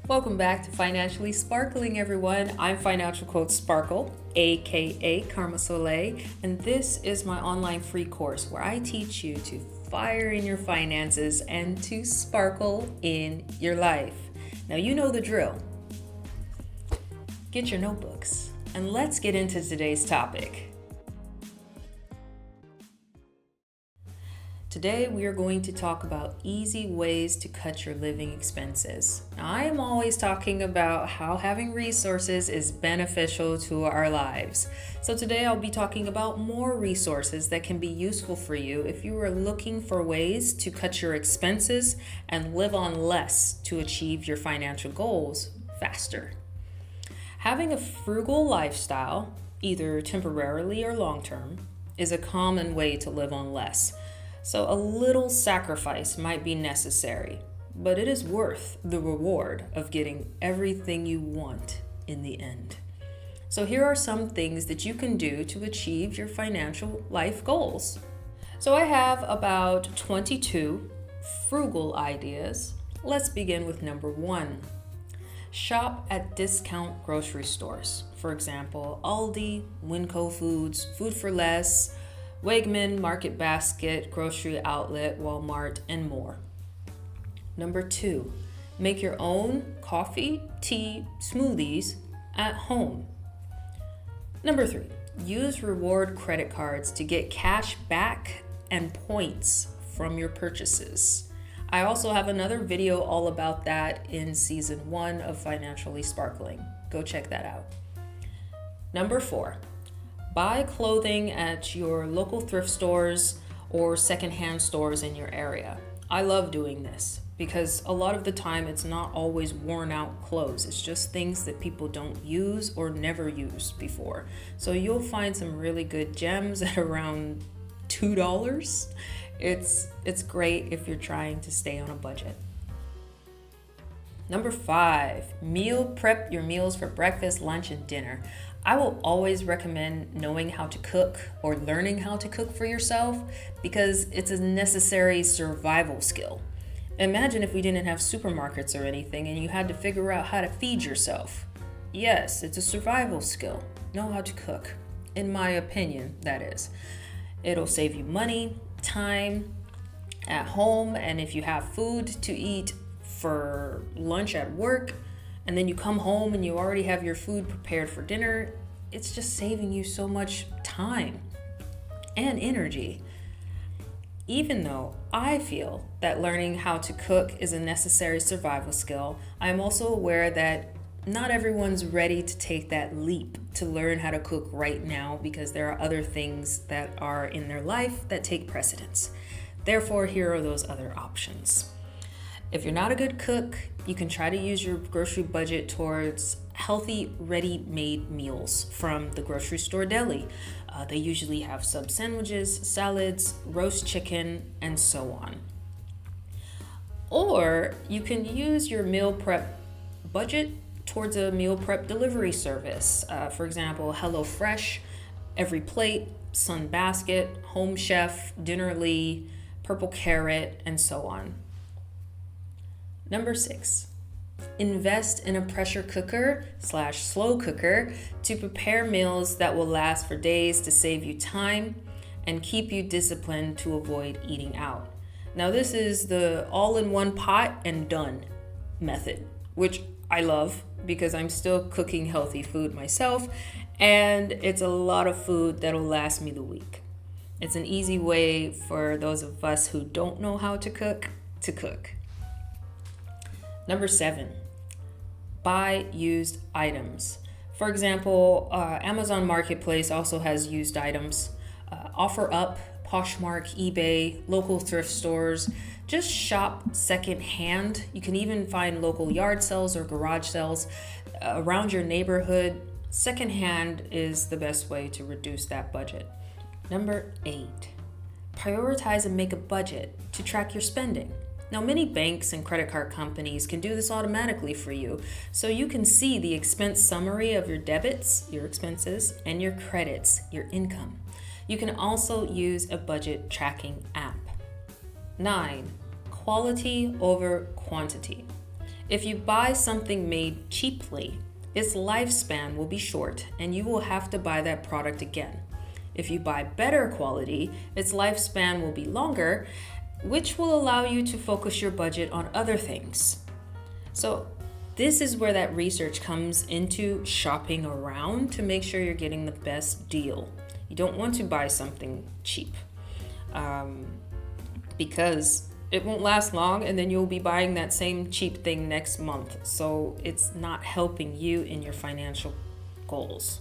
Welcome back to Financially Sparkling, everyone. I'm Financial Coach Sparkle, aka Karma Soleil, and this is my online free course where I teach you to fire in your finances and to sparkle in your life. Now, you know the drill. Get your notebooks and let's get into today's topic. Today, we are going to talk about easy ways to cut your living expenses. Now, I am always talking about how having resources is beneficial to our lives. So today, I'll be talking about more resources that can be useful for you if you are looking for ways to cut your expenses and live on less to achieve your financial goals faster. Having a frugal lifestyle, either temporarily or long-term, is a common way to live on less. So a little sacrifice might be necessary, but it is worth the reward of getting everything you want in the end. So here are some things that you can do to achieve your financial life goals. So I have about 22 frugal ideas. Let's begin with number 1. Shop at discount grocery stores. For example, Aldi, Winco Foods, Food for Less, Wegman, Market Basket, Grocery Outlet, Walmart, and more. Number 2, make your own coffee, tea, smoothies at home. Number 3, use reward credit cards to get cash back and points from your purchases. I also have another video all about that in season 1 of Financially Sparkling. Go check that out. Number 4, buy clothing at your local thrift stores or secondhand stores in your area. I love doing this because a lot of the time it's not always worn out clothes. It's just things that people don't use or never used before. So you'll find some really good gems at around $2. It's great if you're trying to stay on a budget. Number 5, meal prep your meals for breakfast, lunch, and dinner. I will always recommend knowing how to cook or learning how to cook for yourself because it's a necessary survival skill. Imagine if we didn't have supermarkets or anything and you had to figure out how to feed yourself. Yes, it's a survival skill. Know how to cook. In my opinion, that is. It'll save you money, time at home, and if you have food to eat for lunch at work, and then you come home and you already have your food prepared for dinner, it's just saving you so much time and energy. Even though I feel that learning how to cook is a necessary survival skill, I'm also aware that not everyone's ready to take that leap to learn how to cook right now because there are other things that are in their life that take precedence. Therefore, here are those other options. If you're not a good cook, you can try to use your grocery budget towards healthy, ready-made meals from the grocery store deli. They usually have sub sandwiches, salads, roast chicken, and so on. Or you can use your meal prep budget towards a meal prep delivery service. For example, HelloFresh, Every Plate, Sun Basket, Home Chef, Dinnerly, Purple Carrot, and so on. Number 6, invest in a pressure cooker / slow cooker to prepare meals that will last for days to save you time and keep you disciplined to avoid eating out. Now, this is the all-in-one pot and done method, which I love because I'm still cooking healthy food myself, and it's a lot of food that'll last me the week. It's an easy way for those of us who don't know how to cook to cook. Number 7, buy used items. For example, Amazon Marketplace also has used items. OfferUp, Poshmark, eBay, local thrift stores. Just shop secondhand. You can even find local yard sales or garage sales around your neighborhood. Secondhand is the best way to reduce that budget. Number 8, prioritize and make a budget to track your spending. Now, many banks and credit card companies can do this automatically for you, so you can see the expense summary of your debits, your expenses, and your credits, your income. You can also use a budget tracking app. 9, quality over quantity. If you buy something made cheaply, its lifespan will be short and you will have to buy that product again. If you buy better quality, its lifespan will be longer, which will allow you to focus your budget on other things. So this is where that research comes into shopping around to make sure you're getting the best deal. You don't want to buy something cheap because it won't last long and then you'll be buying that same cheap thing next month. So it's not helping you in your financial goals.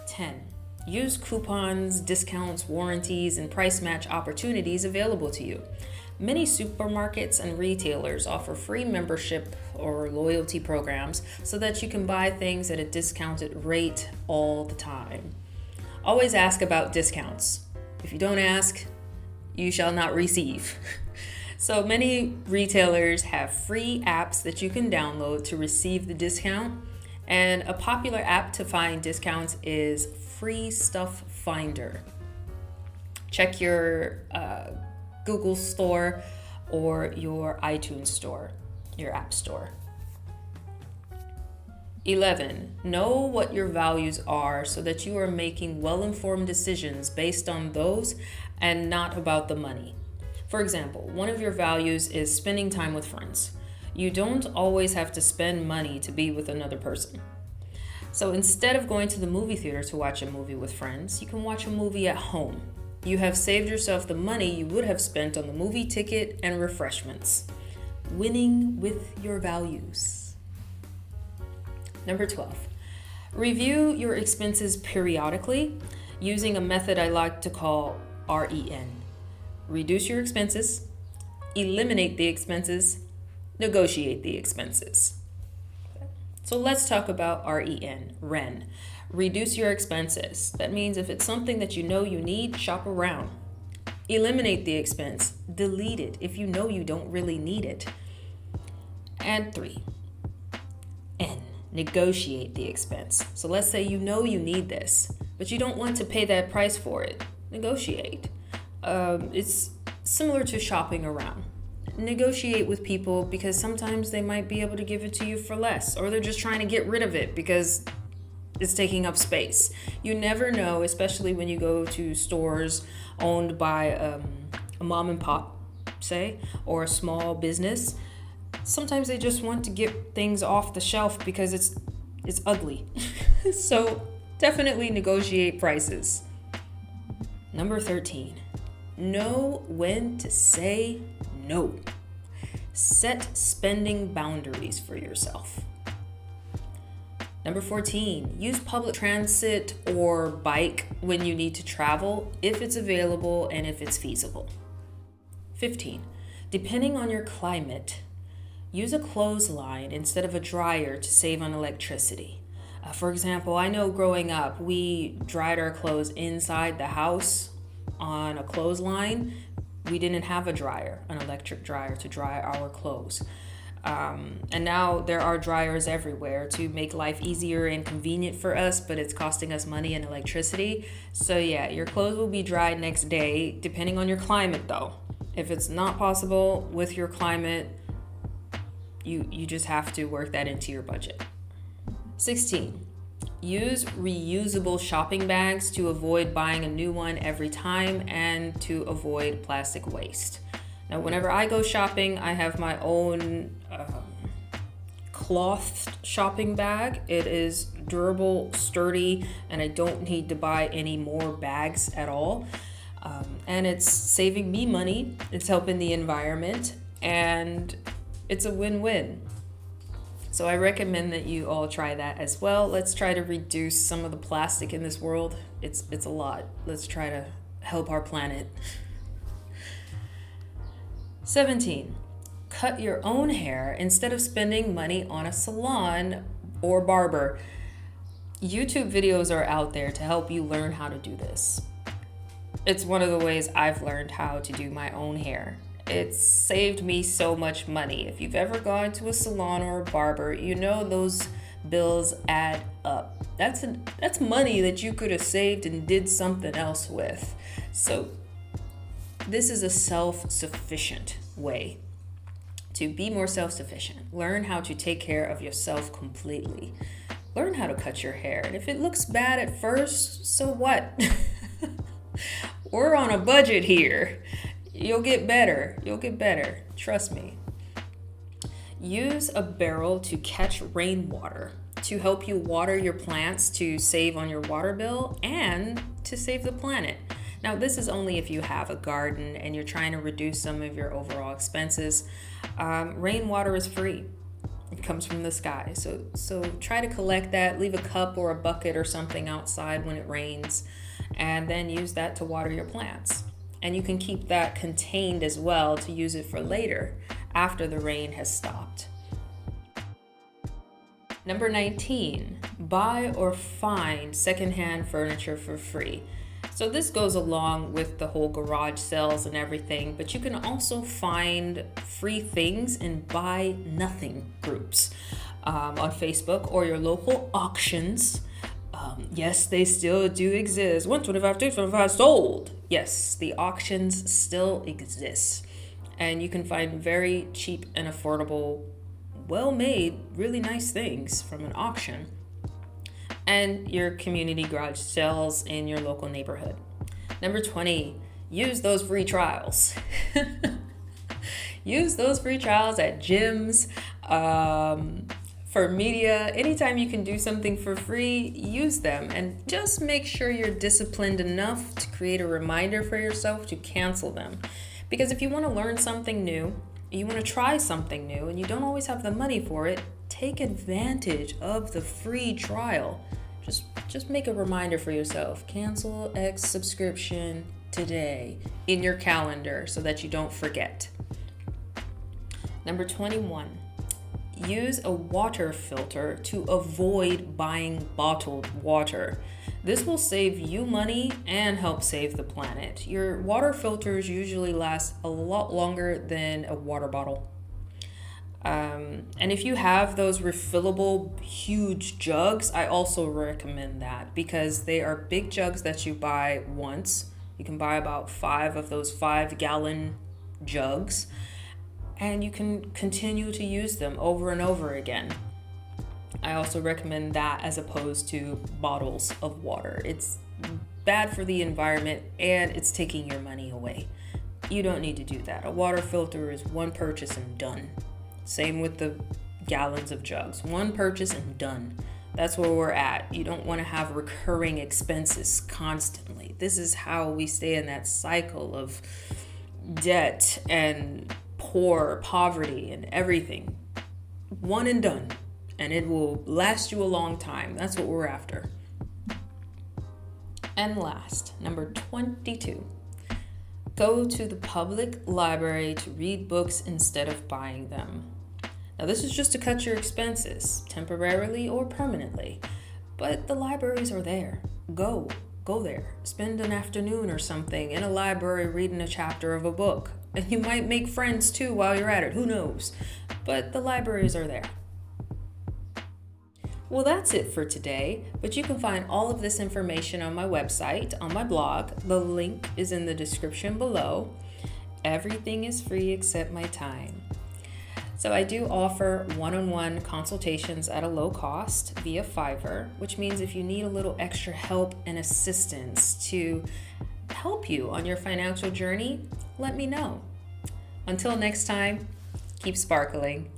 10. Use coupons, discounts, warranties, and price match opportunities available to you. Many supermarkets and retailers offer free membership or loyalty programs so that you can buy things at a discounted rate all the time. Always ask about discounts. If you don't ask, you shall not receive. So many retailers have free apps that you can download to receive the discount. And a popular app to find discounts is Free Stuff Finder. Check your Google Store or your iTunes Store, your App Store. 11. Know what your values are so that you are making well-informed decisions based on those and not about the money. For example, one of your values is spending time with friends. You don't always have to spend money to be with another person. So instead of going to the movie theater to watch a movie with friends, you can watch a movie at home. You have saved yourself the money you would have spent on the movie ticket and refreshments. Winning with your values. Number 12. Review your expenses periodically using a method I like to call REN. Reduce your expenses, eliminate the expenses, negotiate the expenses. So let's talk about REN. Reduce your expenses. That means if it's something that you know you need, shop around. Eliminate the expense. Delete it if you know you don't really need it. And 3. N. Negotiate the expense. So let's say you know you need this, but you don't want to pay that price for it. Negotiate. It's similar to shopping around. Negotiate with people because sometimes they might be able to give it to you for less, or they're just trying to get rid of it because it's taking up space. You never know, especially when you go to stores owned by a mom and pop, say, or a small business. Sometimes they just want to get things off the shelf because it's ugly. So definitely negotiate prices. Number 13. Know when to say no. Set spending boundaries for yourself. Number 14, use public transit or bike when you need to travel, if it's available and if it's feasible. 15, depending on your climate, use a clothesline instead of a dryer to save on electricity. For example, I know growing up, we dried our clothes inside the house on a clothesline. We didn't have a dryer, an electric dryer to dry our clothes. And now there are dryers everywhere to make life easier and convenient for us, but it's costing us money and electricity. So yeah, your clothes will be dried next day, depending on your climate though. If it's not possible with your climate, you just have to work that into your budget. 16. Use reusable shopping bags to avoid buying a new one every time and to avoid plastic waste. Now, whenever I go shopping, I have my own cloth shopping bag. It is durable, sturdy, and I don't need to buy any more bags at all. And it's saving me money, it's helping the environment, and it's a win-win. So I recommend that you all try that as well. Let's try to reduce some of the plastic in this world. It's a lot. Let's try to help our planet. 17. Cut your own hair instead of spending money on a salon or barber. YouTube videos are out there to help you learn how to do this. It's one of the ways I've learned how to do my own hair. It's saved me so much money. If you've ever gone to a salon or a barber, you know those bills add up. That's money that you could have saved and did something else with. So this is a self-sufficient way to be more self-sufficient. Learn how to take care of yourself completely. Learn how to cut your hair. And if it looks bad at first, so what? We're on a budget here. You'll get better. You'll get better. Trust me. Use a barrel to catch rainwater to help you water your plants to save on your water bill and to save the planet. Now, this is only if you have a garden and you're trying to reduce some of your overall expenses. Rainwater is free. It comes from the sky. So try to collect that, leave a cup or a bucket or something outside when it rains, and then use that to water your plants. And you can keep that contained as well to use it for later after the rain has stopped. Number 19, buy or find secondhand furniture for free. So this goes along with the whole garage sales and everything, but you can also find free things in buy nothing groups on Facebook or your local auctions. Yes, they still do exist. 125, 225 sold. Yes, the auctions still exist. And you can find very cheap and affordable, well-made, really nice things from an auction. And your community garage sales in your local neighborhood. Number 20, use those free trials. Use those free trials at gyms, for media. Anytime you can do something for free, use them. And just make sure you're disciplined enough to create a reminder for yourself to cancel them. Because if you want to learn something new, you want to try something new, and you don't always have the money for it, take advantage of the free trial. Just make a reminder for yourself. Cancel X subscription today in your calendar so that you don't forget. Number 21, use a water filter to avoid buying bottled water. This will save you money and help save the planet. Your water filters usually last a lot longer than a water bottle. And if you have those refillable huge jugs, I also recommend that because they are big jugs that you buy once. You can buy about 5 of those 5-gallon jugs, and you can continue to use them over and over again. I also recommend that as opposed to bottles of water. It's bad for the environment and it's taking your money away. You don't need to do that. A water filter is one purchase and done. Same with the gallons of jugs. One purchase and done. That's where we're at. You don't want to have recurring expenses constantly. This is how we stay in that cycle of debt and poverty and everything. One and done. And it will last you a long time. That's what we're after. And last, number 22. Go to the public library to read books instead of buying them. Now, this is just to cut your expenses, temporarily or permanently. But the libraries are there. Go there. Spend an afternoon or something in a library reading a chapter of a book. And you might make friends too while you're at it. Who knows? But the libraries are there. Well, that's it for today, but you can find all of this information on my website, on my blog. The link is in the description below. Everything is free except my time. So I do offer one-on-one consultations at a low cost via Fiverr, which means if you need a little extra help and assistance to help you on your financial journey, let me know. Until next time, keep sparkling.